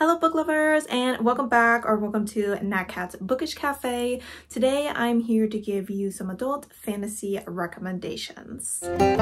Hello book lovers, and welcome back or welcome to Nat Cat's Bookish Cafe. Today I'm here to give you some adult fantasy recommendations. So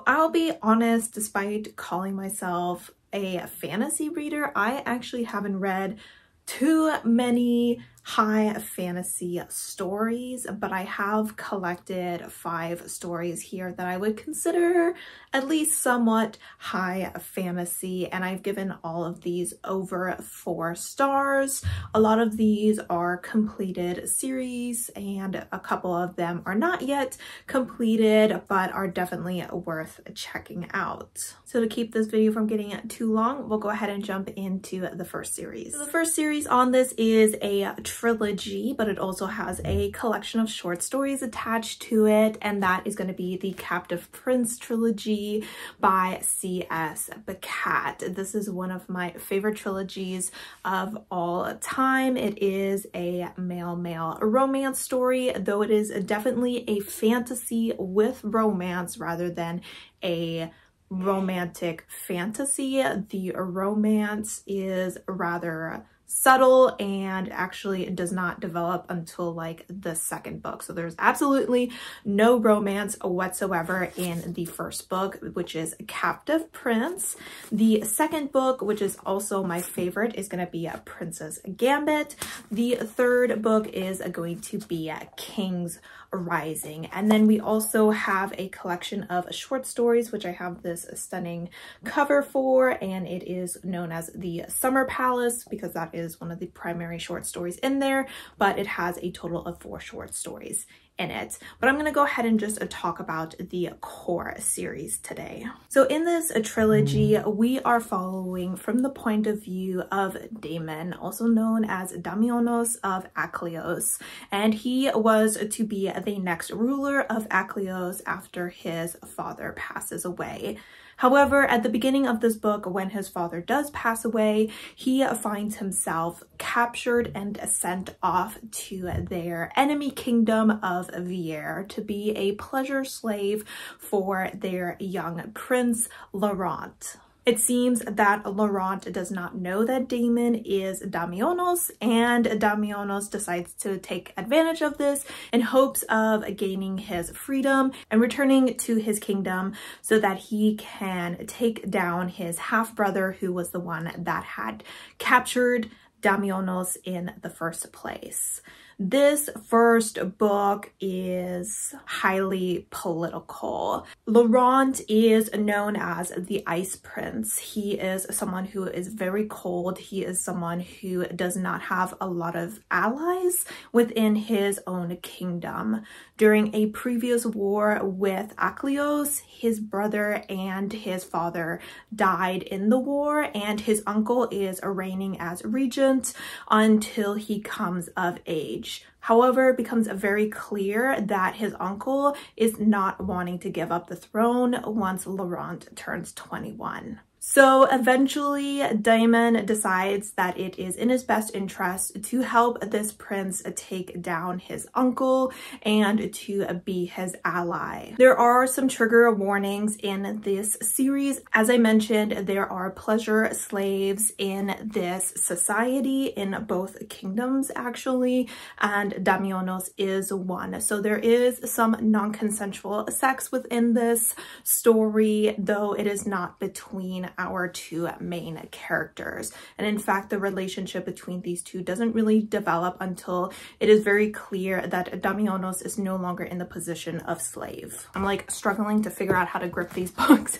I'll be honest, despite calling myself a fantasy reader, I actually haven't read too many high fantasy stories, but I have collected 5 stories here that I would consider at least somewhat high fantasy, and I've given all of these over 4 stars. A lot of these are completed series and a couple of them are not yet completed but are definitely worth checking out. So to keep this video from getting too long, we'll go ahead and jump into the first series. So the first series on this is a trilogy, but it also has a collection of short stories attached to it, and that is going to be the Captive Prince trilogy by C.S. Beckett. This is one of my favorite trilogies of all time. It is a male-male romance story, though it is definitely a fantasy with romance rather than a romantic fantasy. The romance is rather subtle and actually does not develop until like the second book. So there's absolutely no romance whatsoever in the first book, which is Captive Prince. The second book, which is also my favorite, is going to be Princess Gambit. The third book is going to be King's Rising. And then we also have a collection of short stories, which I have this stunning cover for, and it is known as the Summer Palace because that is one of the primary short stories in there, but it has a total of 4 short stories in it. But I'm going to go ahead and just talk about the core series today. So in this trilogy, we are following from the point of view of Damon, also known as Damianos of Aklios, and he was to be the next ruler of Aklios after his father passes away. However, at the beginning of this book, when his father does pass away, he finds himself captured and sent off to their enemy kingdom of Vier to be a pleasure slave for their young prince, Laurent. It seems that Laurent does not know that Damon is Damianos, and Damianos decides to take advantage of this in hopes of gaining his freedom and returning to his kingdom so that he can take down his half-brother, who was the one that had captured Damianos in the first place. This first book is highly political. Laurent is known as the Ice Prince. He is someone who is very cold. He is someone who does not have a lot of allies within his own kingdom. During a previous war with Aklios, his brother and his father died in the war, and his uncle is reigning as regent until he comes of age. However, it becomes very clear that his uncle is not wanting to give up the throne once Laurent turns 21. So eventually Damon decides that it is in his best interest to help this prince take down his uncle and to be his ally. There are some trigger warnings in this series. As I mentioned, there are pleasure slaves in this society in both kingdoms actually, and Damianos is one. So there is some non-consensual sex within this story, though it is not between our 2 main characters. And in fact, the relationship between these two doesn't really develop until it is very clear that Damianos is no longer in the position of slave. I'm like struggling to figure out how to grip these books.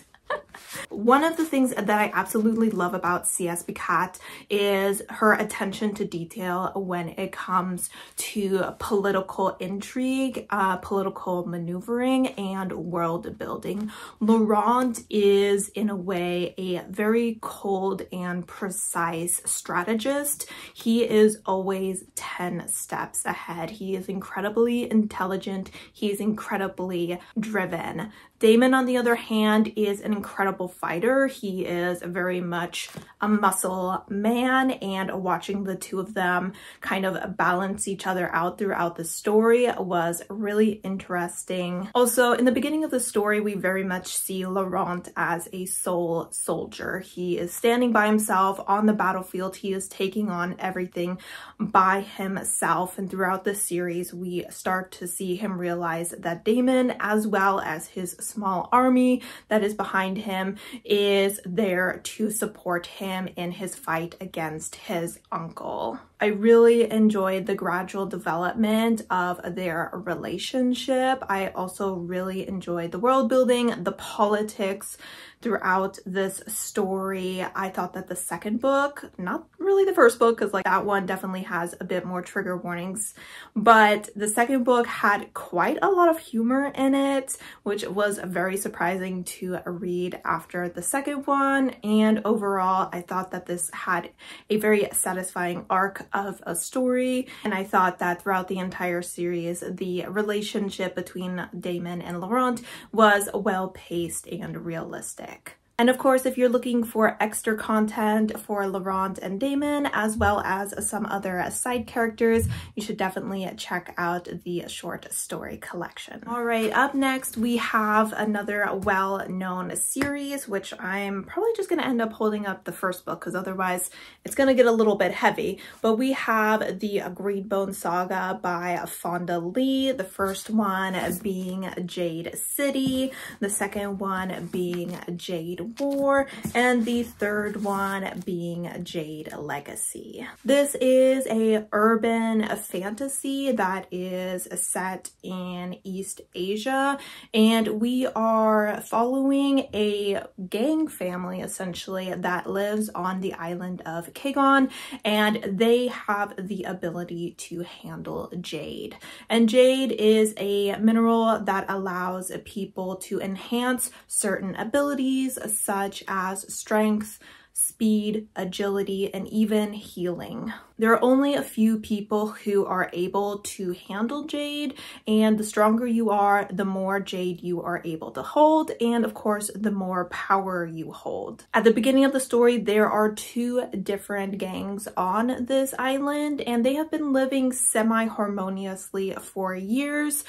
One of the things that I absolutely love about C.S. Beckett is her attention to detail when it comes to political intrigue, political maneuvering, and world building. Laurent is, in a way, a very cold and precise strategist. He is always 10 steps ahead. He is incredibly intelligent. He is incredibly driven. Damon, on the other hand, is an incredible fighter. He is very much a muscle man, and watching the two of them kind of balance each other out throughout the story was really interesting. Also, in the beginning of the story, we very much see Laurent as a sole soldier. He is standing by himself on the battlefield. He is taking on everything by himself, and throughout the series, we start to see him realize that Damon, as well as his small army that is behind him, is there to support him in his fight against his uncle. I really enjoyed the gradual development of their relationship. I also really enjoyed the world building, the politics throughout this story. I thought that the second book, not really the first book, because like that one definitely has a bit more trigger warnings, but the second book had quite a lot of humor in it, which was very surprising to read after the second one. And overall, I thought that this had a very satisfying arc of a story, and I thought that throughout the entire series, the relationship between Damon and Laurent was well paced and realistic. And of course, if you're looking for extra content for Laurent and Damon, as well as some other side characters, you should definitely check out the short story collection. All right, up next, we have another well-known series, which I'm probably just gonna end up holding up the first book because otherwise it's gonna get a little bit heavy. But we have the Jade Saga by Fonda Lee, the first one being Jade City, the second one being Jade War, and the third one being Jade Legacy. This is a urban fantasy that is set in East Asia, and we are following a gang family essentially that lives on the island of Kagon, and they have the ability to handle jade. And jade is a mineral that allows people to enhance certain abilities such as strength, speed, agility, and even healing. There are only a few people who are able to handle jade, and the stronger you are, the more jade you are able to hold, and of course, the more power you hold. At the beginning of the story, there are two different gangs on this island, and they have been living semi-harmoniously for years.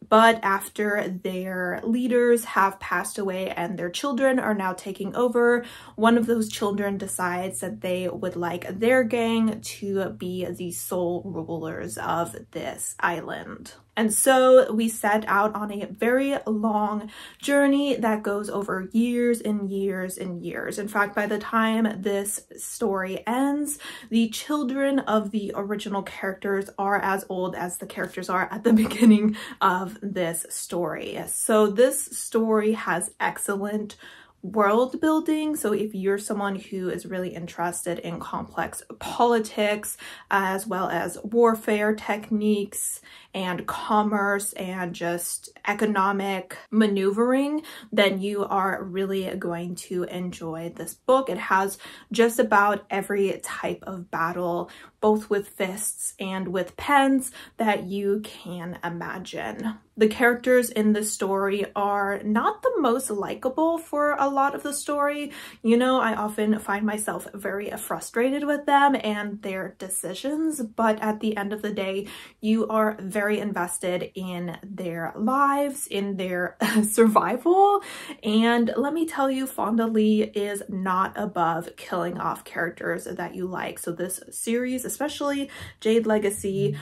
But after their leaders have passed away and their children are now taking over, one of those children decides that they would like their gang to be the sole rulers of this island. And so we set out on a very long journey that goes over years and years and years. In fact, by the time this story ends, the children of the original characters are as old as the characters are at the beginning of this story. So this story has excellent world building. So if you're someone who is really interested in complex politics, as well as warfare techniques and commerce and just economic maneuvering, then you are really going to enjoy this book. It has just about every type of battle, both with fists and with pens, that you can imagine. The characters in the story are not the most likable for a lot of the story. You know, I often find myself very frustrated with them and their decisions, but at the end of the day, you are very invested in their lives, in their survival. And let me tell you, Fonda Lee is not above killing off characters that you like. So this series, especially Jade Legacy,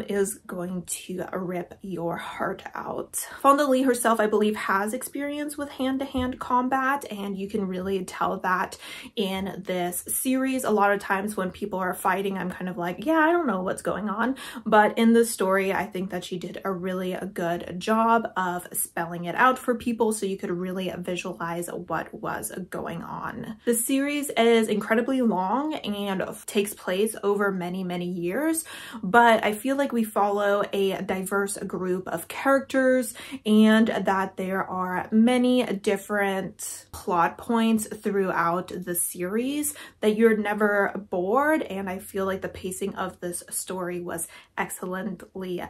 is going to rip your heart out. Fonda Lee herself, I believe, has experience with hand-to-hand combat, and you can really tell that in this series. A lot of times when people are fighting, I'm kind of like, yeah, I don't know what's going on. But in this story, I think that she did a really good job of spelling it out for people so you could really visualize what was going on. The series is incredibly long and takes place over many years, but I feel like we follow a diverse group of characters and that there are many different plot points throughout the series that you're never bored, and I feel like the pacing of this story was excellently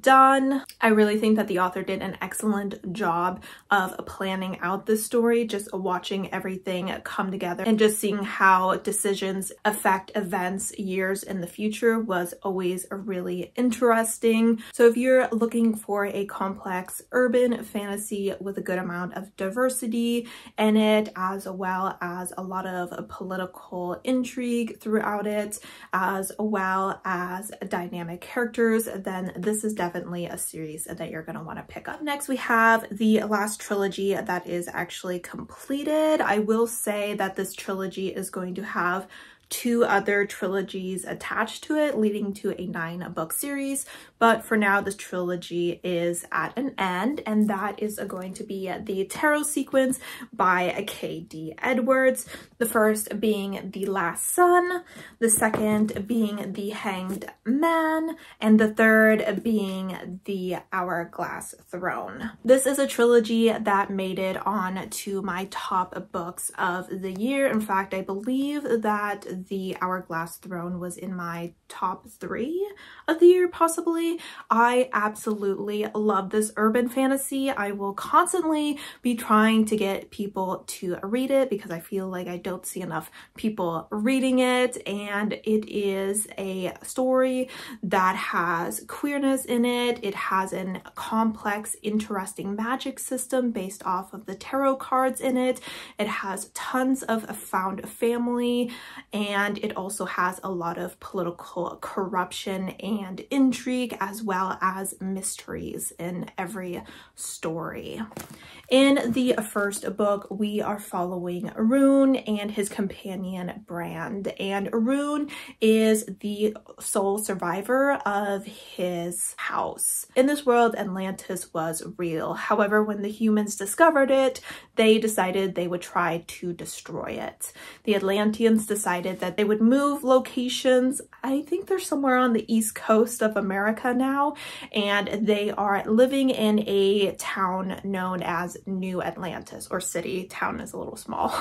done. I really think that the author did an excellent job of planning out this story, just watching everything come together and just seeing how decisions affect events years in the future was always really interesting. So if you're looking for a complex urban fantasy with a good amount of diversity in it, as well as a lot of political intrigue throughout it, as well as dynamic characters, then this is definitely a series that you're going to want to pick up. Next, we have the last trilogy that is actually completed. I will say that this trilogy is going to have 2 other trilogies attached to it, leading to a 9-book series. But for now, this trilogy is at an end, and that is going to be the Tarot Sequence by K.D. Edwards. The first being The Last Sun, the second being The Hanged Man, and the third being The Hourglass Throne. This is a trilogy that made it on to my top books of the year. In fact, I believe that The Hourglass Throne was in my top 3 of the year, possibly. I absolutely love this urban fantasy. I will constantly be trying to get people to read it because I feel like I don't see enough people reading it, and it is a story that has queerness in it. It has a complex, interesting magic system based off of the tarot cards in it. It has tons of found family, and it also has a lot of political corruption and intrigue, as well as mysteries in every story. In the first book, we are following Rune and his companion Brand, and Rune is the sole survivor of his house. In this world, Atlantis was real. However, when the humans discovered it, they decided they would try to destroy it. The Atlanteans decided that they would move locations. I think they're somewhere on the east coast of America now, and they are living in a town known as New Atlantis, or city. Town is a little small.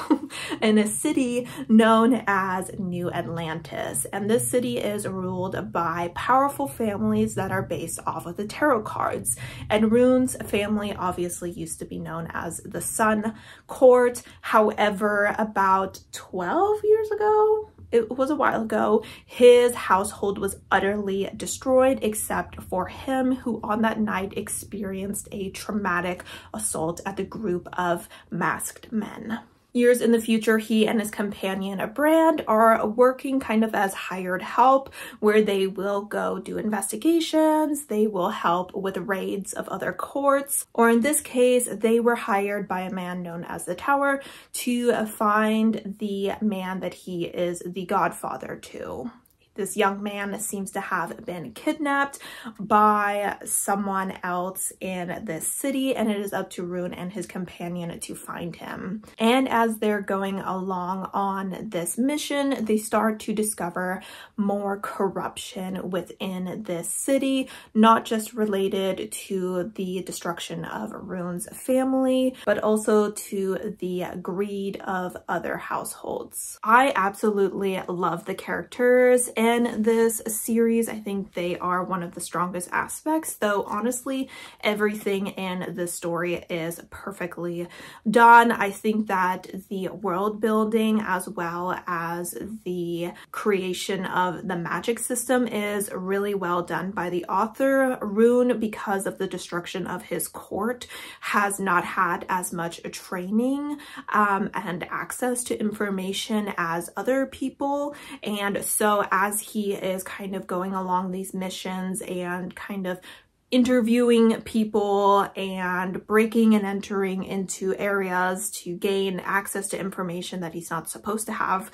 In a city known as New Atlantis, and this city is ruled by powerful families that are based off of the tarot cards. And Rune's family obviously used to be known as the Sun Court. However, about 12 years ago, it was a while ago, his household was utterly destroyed except for him, who on that night experienced a traumatic assault at a group of masked men. Years in the future, he and his companion Brand are working kind of as hired help, where they will go do investigations, they will help with raids of other courts, or in this case, they were hired by a man known as the Tower to find the man that he is the godfather to. This young man seems to have been kidnapped by someone else in this city, and it is up to Rune and his companion to find him. And as they're going along on this mission, they start to discover more corruption within this city, not just related to the destruction of Rune's family, but also to the greed of other households. I absolutely love the characters in this series. I think they are one of the strongest aspects, though honestly everything in this story is perfectly done. I think that the world building as well as the creation of the magic system is really well done by the author. Rune, because of the destruction of his court, has not had as much training and access to information as other people, and so as he is kind of going along these missions and kind of interviewing people and breaking and entering into areas to gain access to information that he's not supposed to have,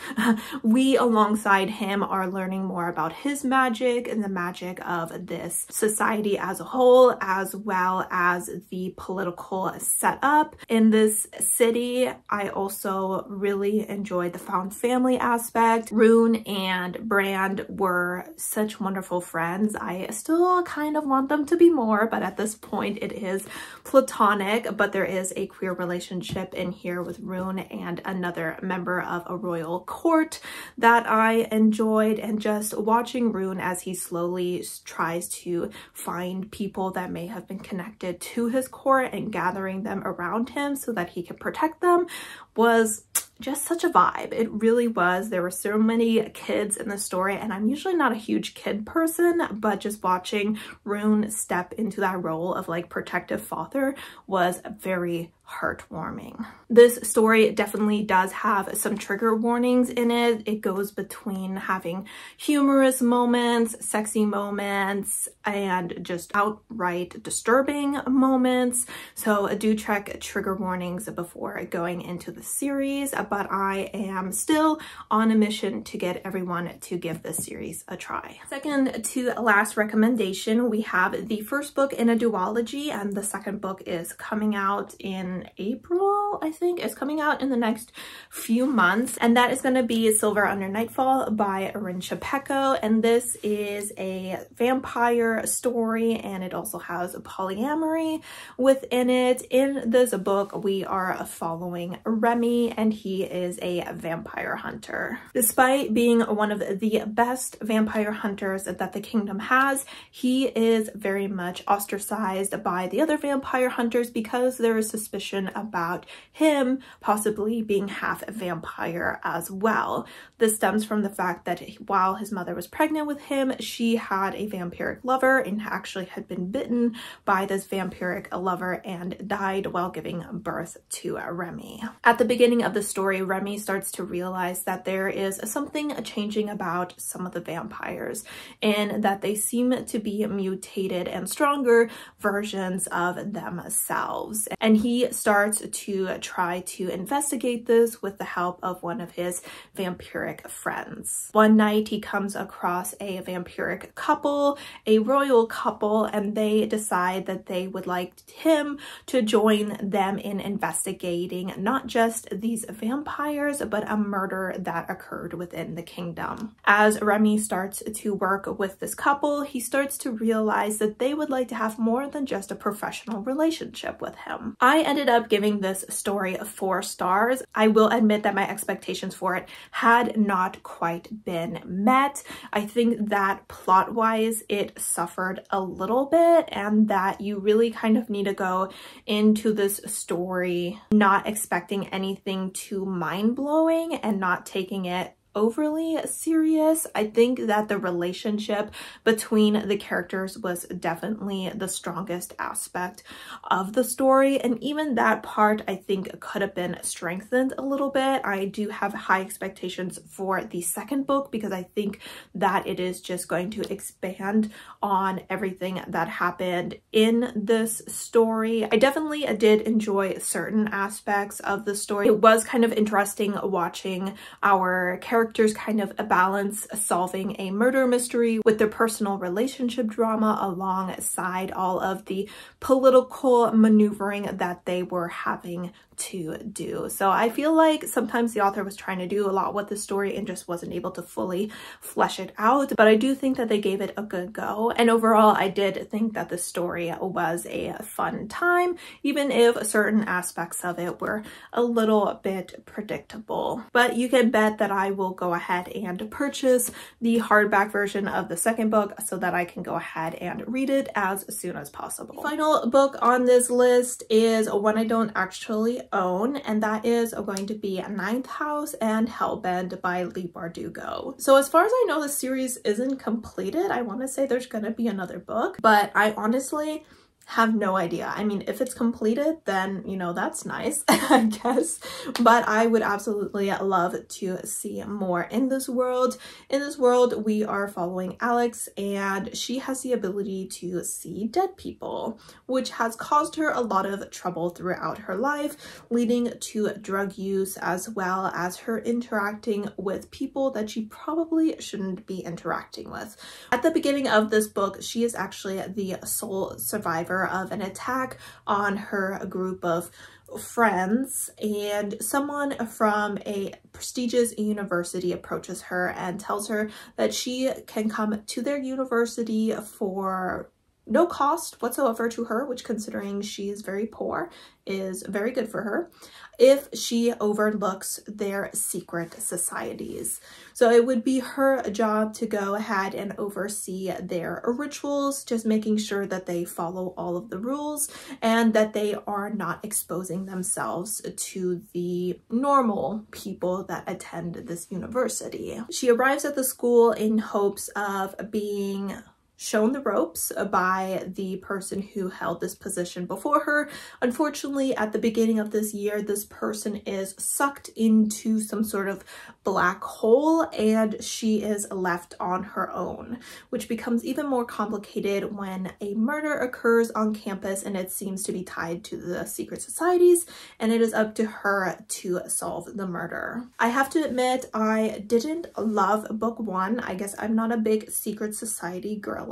we alongside him are learning more about his magic and the magic of this society as a whole, as well as the political setup in this city. I also really enjoyed the found family aspect. Rune and Brand were such wonderful friends. I still kind of want them to be be more, but at this point it is platonic, but there is a queer relationship in here with Rune and another member of a royal court that I enjoyed, and just watching Rune as he slowly tries to find people that may have been connected to his court and gathering them around him so that he can protect them was just such a vibe. It really was. There were so many kids in the story, and I'm usually not a huge kid person, but just watching Rune step into that role of like protective father was very heartwarming. This story definitely does have some trigger warnings in it. It goes between having humorous moments, sexy moments, and just outright disturbing moments. So do check trigger warnings before going into the series, but I am still on a mission to get everyone to give this series a try. Second to last recommendation, we have the first book in a duology, and the second book is coming out in April, I think. It's coming out in the next few months, and that is going to be Silver Under Nightfall by Erin Shapeko, and this is a vampire story, and it also has polyamory within it. In this book, we are following Remy, and he is a vampire hunter. Despite being one of the best vampire hunters that the kingdom has, he is very much ostracized by the other vampire hunters because there is suspicion about him possibly being half a vampire as well. This stems from the fact that while his mother was pregnant with him, she had a vampiric lover and actually had been bitten by this vampiric lover and died while giving birth to Remy. At the beginning of the story, Remy starts to realize that there is something changing about some of the vampires, and that they seem to be mutated and stronger versions of themselves. And he starts to try to investigate this with the help of one of his vampiric friends. One night he comes across a vampiric couple, a royal couple, and they decide that they would like him to join them in investigating not just these vampires, but a murder that occurred within the kingdom. As Remy starts to work with this couple, he starts to realize that they would like to have more than just a professional relationship with him. I ended up giving this story 4 stars. I will admit that my expectations for it had not quite been met. I think that plot-wise it suffered a little bit, and that you really kind of need to go into this story not expecting anything too mind-blowing and not taking it overly serious. I think that the relationship between the characters was definitely the strongest aspect of the story, and even that part I think could have been strengthened a little bit. I do have high expectations for the second book because I think that it is just going to expand on everything that happened in this story. I definitely did enjoy certain aspects of the story. It was kind of interesting watching our characters kind of balance solving a murder mystery with their personal relationship drama alongside all of the political maneuvering that they were having to do. So I feel like sometimes the author was trying to do a lot with the story and just wasn't able to fully flesh it out, but I do think that they gave it a good go, and overall I did think that the story was a fun time, even if certain aspects of it were a little bit predictable. But you can bet that I will go ahead and purchase the hardback version of the second book so that I can go ahead and read it as soon as possible. The final book on this list is one I don't actually own, and that is going to be Ninth House and Hellbent by Leigh Bardugo. So as far as I know, the series isn't completed. I want to say there's gonna be another book, but I honestly have no idea. I mean, if it's completed, then, you know, that's nice, I guess. But I would absolutely love to see more in this world. In this world, we are following Alex, and she has the ability to see dead people, which has caused her a lot of trouble throughout her life, leading to drug use as well as her interacting with people that she probably shouldn't be interacting with. At the beginning of this book, she is actually the sole survivor of an attack on her group of friends, and someone from a prestigious university approaches her and tells her that she can come to their university for no cost whatsoever to her, which considering she is very poor is very good for her, if she overlooks their secret societies. So it would be her job to go ahead and oversee their rituals, just making sure that they follow all of the rules and that they are not exposing themselves to the normal people that attend this university. She arrives at the school in hopes of being shown the ropes by the person who held this position before her. Unfortunately, at the beginning of this year, this person is sucked into some sort of black hole and she is left on her own, which becomes even more complicated when a murder occurs on campus and it seems to be tied to the secret societies, and it is up to her to solve the murder. I have to admit, I didn't love book one. I guess I'm not a big secret society girl,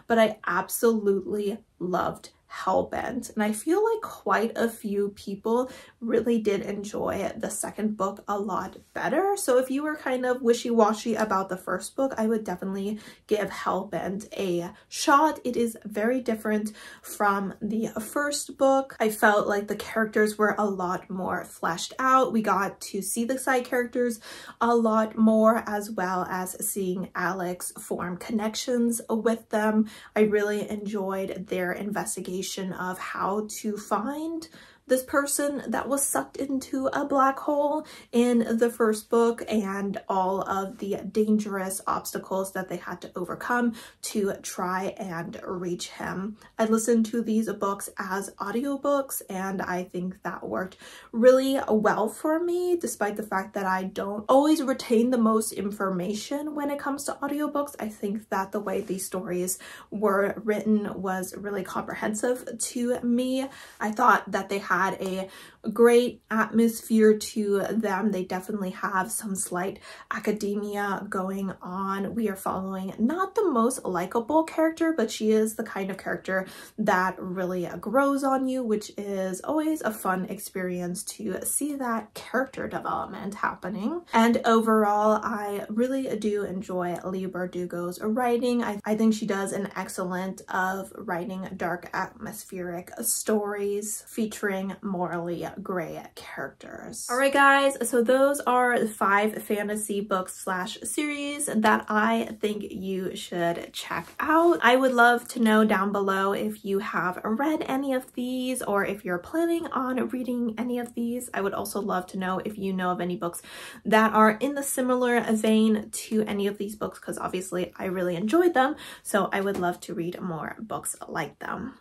but I absolutely loved Hellbent, and I feel like quite a few people really did enjoy the second book a lot better. So if you were kind of wishy-washy about the first book, I would definitely give Hellbent a shot. It is very different from the first book. I felt like the characters were a lot more fleshed out. We got to see the side characters a lot more, as well as seeing Alex form connections with them. I really enjoyed their investigation of how to find this person that was sucked into a black hole in the first book and all of the dangerous obstacles that they had to overcome to try and reach him. I listened to these books as audiobooks and I think that worked really well for me, despite the fact that I don't always retain the most information when it comes to audiobooks. I think that the way these stories were written was really comprehensive to me. I thought that they had a great atmosphere to them. They definitely have some slight academia going on. We are following not the most likable character, but she is the kind of character that really grows on you, which is always a fun experience to see that character development happening. And overall, I really do enjoy Leigh Bardugo's writing. I think she does an excellent of writing dark atmospheric stories featuring morally gray characters. All right, guys, so those are the 5 fantasy books slash series that I think you should check out. I would love to know down below if you have read any of these or if you're planning on reading any of these. I would also love to know if you know of any books that are in the similar vein to any of these books, because obviously I really enjoyed them, so I would love to read more books like them.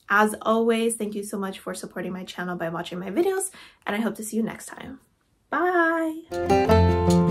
As always, thank you so much for supporting my channel by watching my videos, and I hope to see you next time. Bye!